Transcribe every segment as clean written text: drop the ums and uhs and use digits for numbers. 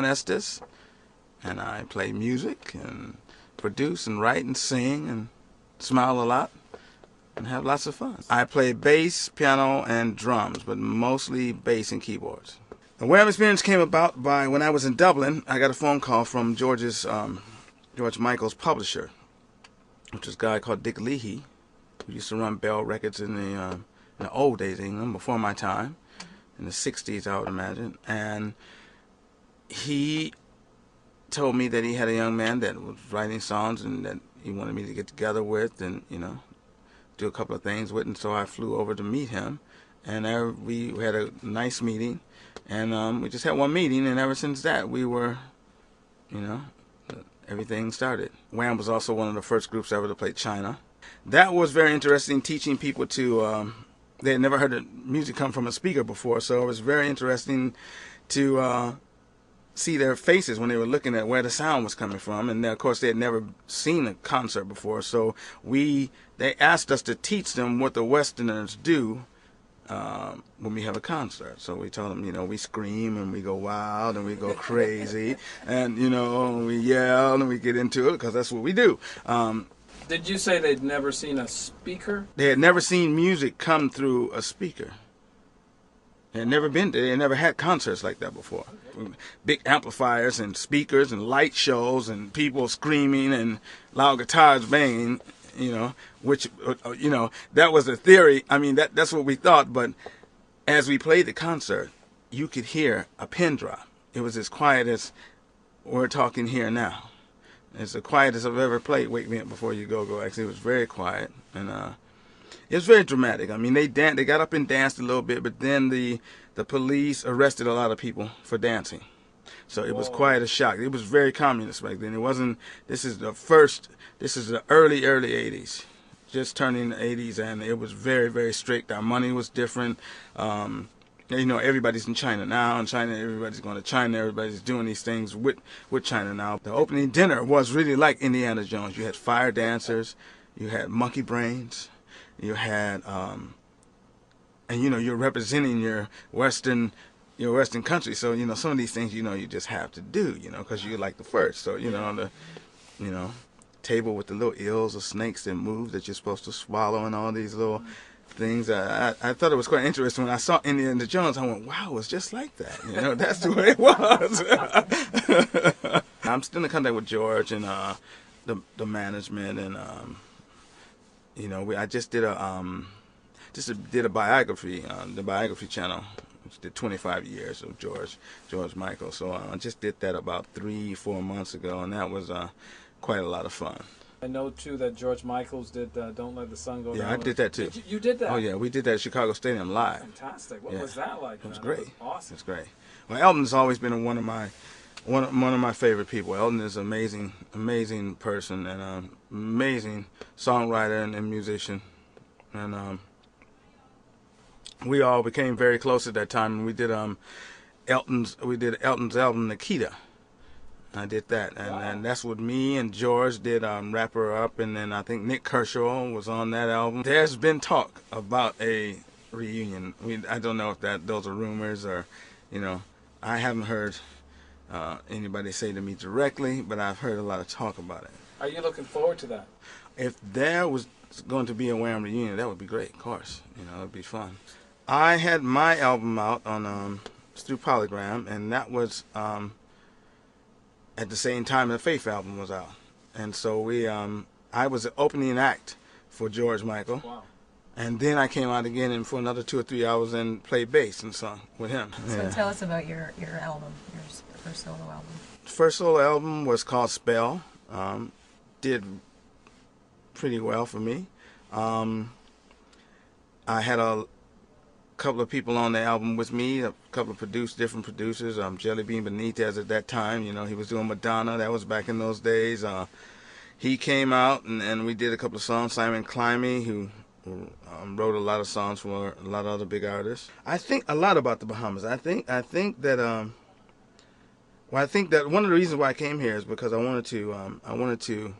Deon Estus, and I play music and produce and write and sing and smile a lot and have lots of fun. I play bass, piano, and drums, but mostly bass and keyboards. The Wham experience came about by when I was in Dublin. I got a phone call from George Michael's publisher, which was a guy called Dick Leahy, who used to run Bell Records in the old days of England, before my time, in the 60s, I would imagine. And he told me that he had a young man that was writing songs and that he wanted me to get together with and, do a couple of things with. And so I flew over to meet him. And we had a nice meeting. And we just had one meeting, and ever since that, we were, everything started. Wham was also one of the first groups ever to play China. That was very interesting, teaching people to, they had never heard music come from a speaker before, so it was very interesting to see their faces when they were looking at where the sound was coming from. And of course, they had never seen a concert before, so they asked us to teach them what the Westerners do when we have a concert. So we told them, we scream and we go wild and we go crazy and, we yell and we get into it because that's what we do. Did you say they'd never seen a speaker? They had never seen music come through a speaker. They had never had concerts like that before. Big amplifiers and speakers and light shows and people screaming and loud guitars banging. Which, that was a theory. I mean, that's what we thought. But as we played the concert, you could hear a pin drop. It was as quiet as we're talking here now. It's the quietest I've ever played Wake Me Up Before You Go. Actually, it was very quiet. And it was very dramatic. I mean, they got up and danced a little bit, but then the police arrested a lot of people for dancing. So it was quite a shock. It was very communist back then. It wasn't, this is the early 80s, just turning the 80s, and it was very, very strict. Our money was different. Everybody's in China now. In China, everybody's going to China. Everybody's doing these things with China now. The opening dinner was really like Indiana Jones. You had fire dancers. You had monkey brains. You had, you're representing your Western country, so some of these things you just have to do, because you're like the first. So on the table with the little eels or snakes that move that you're supposed to swallow and all these little things. I thought it was quite interesting when I saw Indiana Jones. I went, wow, it's just like that. That's the way it was. I'm still in contact with George and the management, and I just did a biography on the Biography Channel. Did 25 years of George Michael. So I just did that about 3-4 months ago, and that was quite a lot of fun. I know too that George Michael's did Don't Let the Sun Go Down. Yeah, I did that too. You did that? Oh yeah, we did that at Chicago Stadium live. Fantastic. What was that like? It was great. That was awesome. It's great. Well, Elton's always been one of my favorite people. Elton is an amazing person and an amazing songwriter and musician, and we all became very close at that time. And we did Elton's album Nikita. I did that, and that's what me and George did. Wrap Her Up, and then I think Nick Kershaw was on that album. There's been talk about a reunion. I don't know if those are rumors or, I haven't heard anybody say to me directly, but I've heard a lot of talk about it. Are you looking forward to that? If there was going to be a Wham reunion, that would be great. Of course, it would be fun. I had my album out on through Polygram, and that was at the same time the Faith album was out, and so I was the opening act for George Michael. Wow. And then I came out again and for another 2 or 3 hours and played bass and sung with him. So tell us about your album, your first solo album. First solo album was called Spell. Did pretty well for me. I had a couple of people on the album with me, a couple of different producers. Jelly Bean Benitez at that time, he was doing Madonna. That was back in those days. He came out and we did a couple of songs. Simon Climby, who wrote a lot of songs for a lot of other big artists. I think a lot about the Bahamas. I think that one of the reasons why I came here is because I wanted to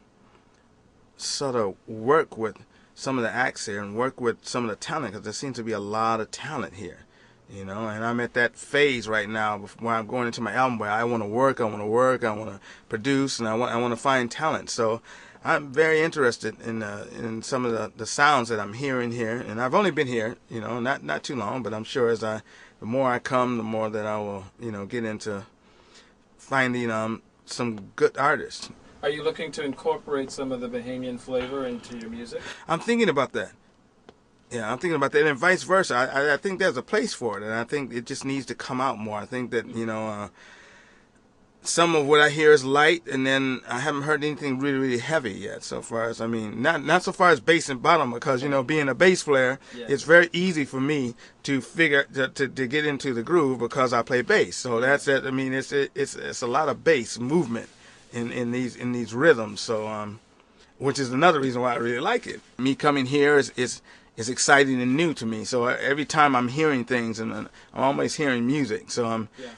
sort of work with some of the acts here and work with some of the talent, because there seems to be a lot of talent here. You know, and I'm at that phase right now where I'm going into my album where I want to work, I want to produce, and I want to find talent. So I'm very interested in some of the sounds that I'm hearing here, and I've only been here, you know, not too long, but I'm sure the more I come, the more that I will, you know, get into finding some good artists. Are you looking to incorporate some of the Bahamian flavor into your music? I'm thinking about that. Yeah, I'm thinking about that, and vice versa. I think there's a place for it, and I think it just needs to come out more. I think that, you know, some of what I hear is light, and then I haven't heard anything really, really heavy yet. So far as, I mean, not so far as bass and bottom, because, you know, being a bass player, it's very easy for me to figure to get into the groove because I play bass. So that's it. I mean, it's a lot of bass movement in these rhythms. So which is another reason why I really like it. Me coming here is exciting and new to me. So every time I'm hearing things, and I'm always hearing music. So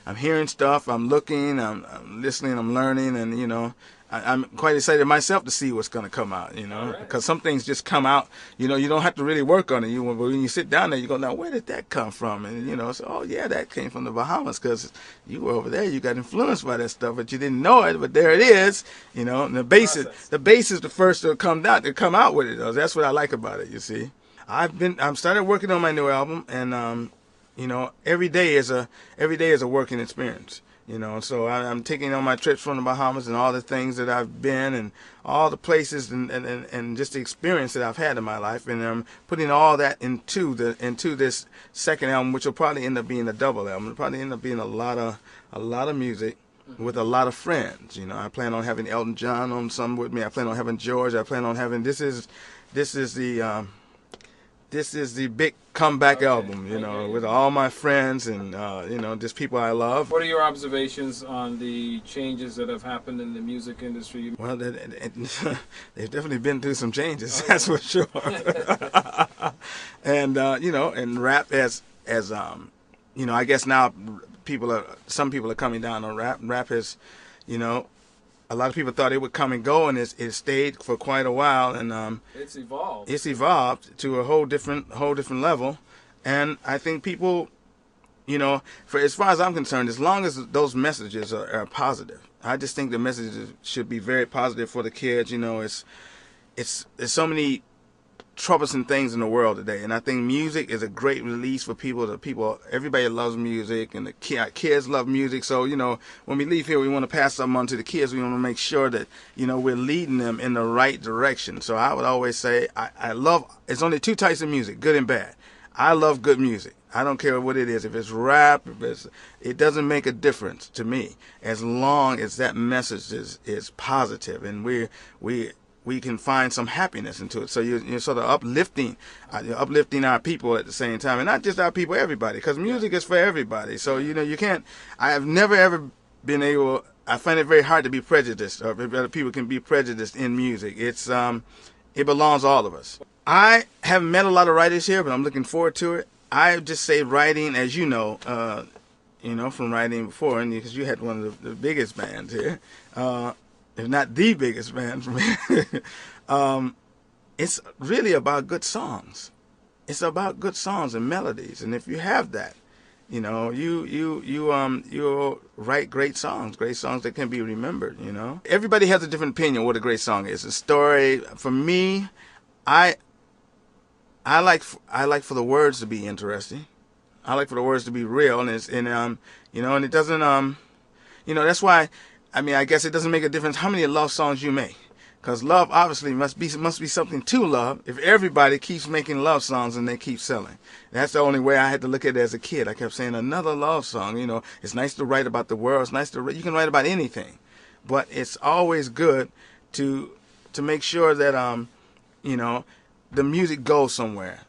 I'm hearing stuff, I'm looking, I'm listening, I'm learning, and, you know, I'm quite excited myself to see what's going to come out, you know, because some things just come out, you know, you don't have to really work on it. But when you sit down there, you go, now, where did that come from? And, you know, so, oh, yeah, that came from the Bahamas, because you were over there, you got influenced by that stuff, but you didn't know it, but there it is, you know, and the bass is the first to come out with it, though. That's what I like about it, you see. I'm started working on my new album, and you know, every day is a working experience. You know, so I'm taking on my trips from the Bahamas and all the things that I've been and all the places and just the experience that I've had in my life, and I'm putting all that into this second album, which will probably end up being a double album. It'll probably end up being a lot of music with a lot of friends. You know, I plan on having Elton John on some with me. I plan on having George. I plan on having this is the big comeback album, you know, with all my friends and, you know, just people I love. What are your observations on the changes that have happened in the music industry? Well, they've definitely been through some changes, that's for sure. And, you know, and rap as you know, I guess now some people are coming down on rap. Rap has, you know, a lot of people thought it would come and go, and it stayed for quite a while, and it's evolved. It's evolved to a whole different level, and I think people, you know, for as far as I'm concerned, as long as those messages are positive, I just think the messages should be very positive for the kids. You know, there's so many troublesome things in the world today, and I think music is a great release for people. Everybody loves music, and the kids love music. So, you know, when we leave here, we want to pass something on to the kids. We want to make sure that, you know, we're leading them in the right direction. So I would always say I love. It's only two types of music, good and bad. I love good music. I don't care what it is. If it's rap, it doesn't make a difference to me, as long as that message is positive, and we can find some happiness into it. So you're sort of uplifting our people at the same time, and not just our people, everybody, because music is for everybody. So, you know, you can't. I have never ever been able. I find it very hard to be prejudiced, or other people can be prejudiced in music. It belongs to all of us. I haven't met a lot of writers here, but I'm looking forward to it. I just say writing, as you know, from writing before, and because you had one of the biggest bands here. If not the biggest band for me, it's really about good songs. It's about good songs and melodies, and if you have that, you know, you'll write great songs that can be remembered. You know, everybody has a different opinion what a great song is. A story, for me, I like for the words to be interesting. I like for the words to be real, and you know, and it doesn't you know, that's why. I mean, I guess it doesn't make a difference how many love songs you make, because love obviously must be something to love. If everybody keeps making love songs and they keep selling, that's the only way I had to look at it as a kid. I kept saying another love song. You know, it's nice to write about the world. It's nice you can write about anything, but it's always good to make sure that you know, the music goes somewhere.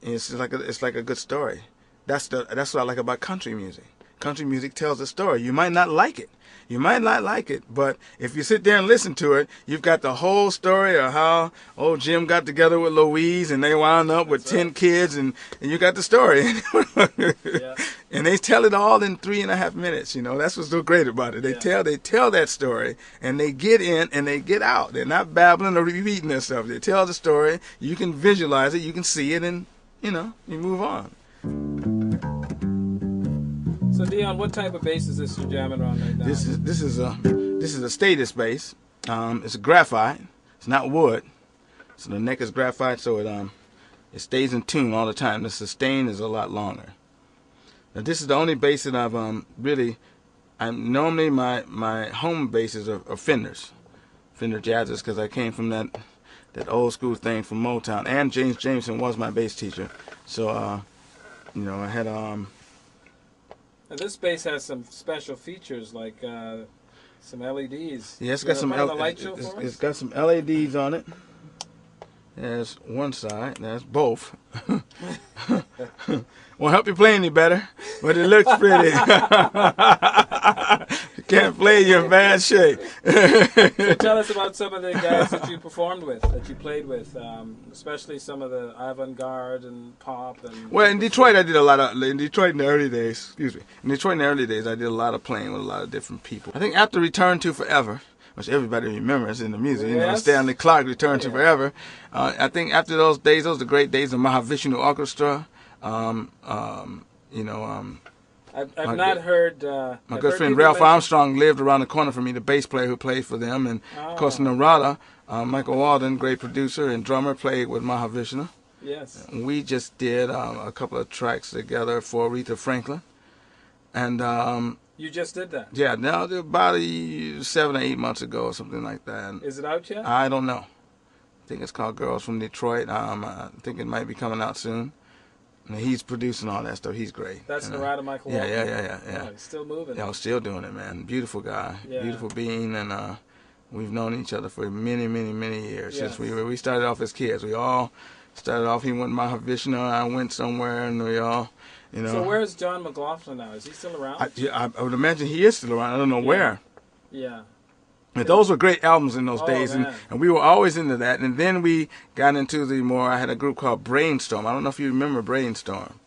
It's like a good story. That's what I like about country music. Country music tells a story. You might not like it. You might not like it, but if you sit there and listen to it, you've got the whole story of how old Jim got together with Louise and they wound up with 10 kids, and you got the story. And they tell it all in 3.5 minutes. You know, that's what's so great about it. They tell that story, and they get in and they get out. They're not babbling or repeating themselves. They tell the story. You can visualize it. You can see it, and, you know, you move on. So Deon, what type of bass is this you're jamming on right now? This is a status bass. It's a graphite. It's not wood. So the neck is graphite, so it stays in tune all the time. The sustain is a lot longer. Now this is the only bass that I've normally my home basses are Fenders, Fender Jazzers, because I came from that old school thing from Motown, and James Jameson was my bass teacher. So you know, I had Now this bass has some special features like some LEDs. yeah, it's got some it's got some LEDs on it. There's one side, there's both. Won't help you play any better, but it looks pretty. You can't play, you're in bad shape. So tell us about some of the guys that you performed with, that you played with, especially some of the avant-garde and pop. And Well, in Detroit, I did a lot of, in Detroit in the early days, I did a lot of playing with a lot of different people. I think after Return to Forever, which everybody remembers in the music, you know, Stanley Clarke, Return to Forever. I think after those days, those are the great days of Mahavishnu Orchestra. You know, I've not heard. My good friend Ralph Armstrong lived around the corner from me, the bass player who played for them, and of course Narada, Michael Walden, great producer and drummer, played with Mahavishnu. Yes. We just did a couple of tracks together for Aretha Franklin, and you just did that? Yeah, now about 7 or 8 months ago or something like that. Is it out yet? I don't know. I think it's called Girls from Detroit. I think it might be coming out soon. And he's producing all that stuff. He's great. That's Narada Michael Walden? Yeah. Oh, he's still moving. Yeah, I'm still doing it, man. Beautiful guy. Yeah. Beautiful being. And we've known each other for many, many, many years. Yes. Since we started off as kids. We all started off, he went to Mahavishnu, I went somewhere, and we all, you know. So where's John McLaughlin now? Is he still around? I would imagine he is still around. I don't know where. Yeah. But those were great albums in those days, man. and we were always into that. And then we got into I had a group called Brainstorm. I don't know if you remember Brainstorm.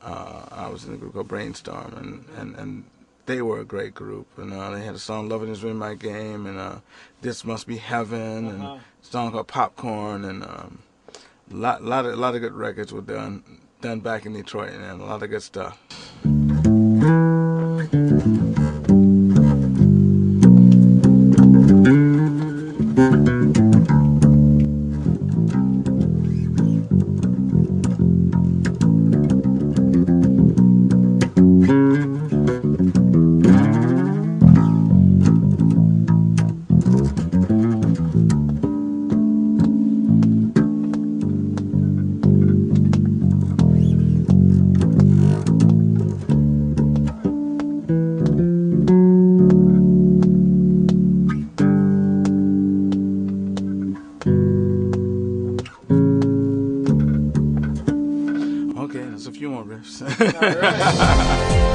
I was in a group called Brainstorm, and they were a great group. And they had a song "Loving Is In My Game," and "This Must Be Heaven," and a song called "Popcorn," and a lot of good records were done back in Detroit, and a lot of good stuff. Okay, there's a few more riffs. All right.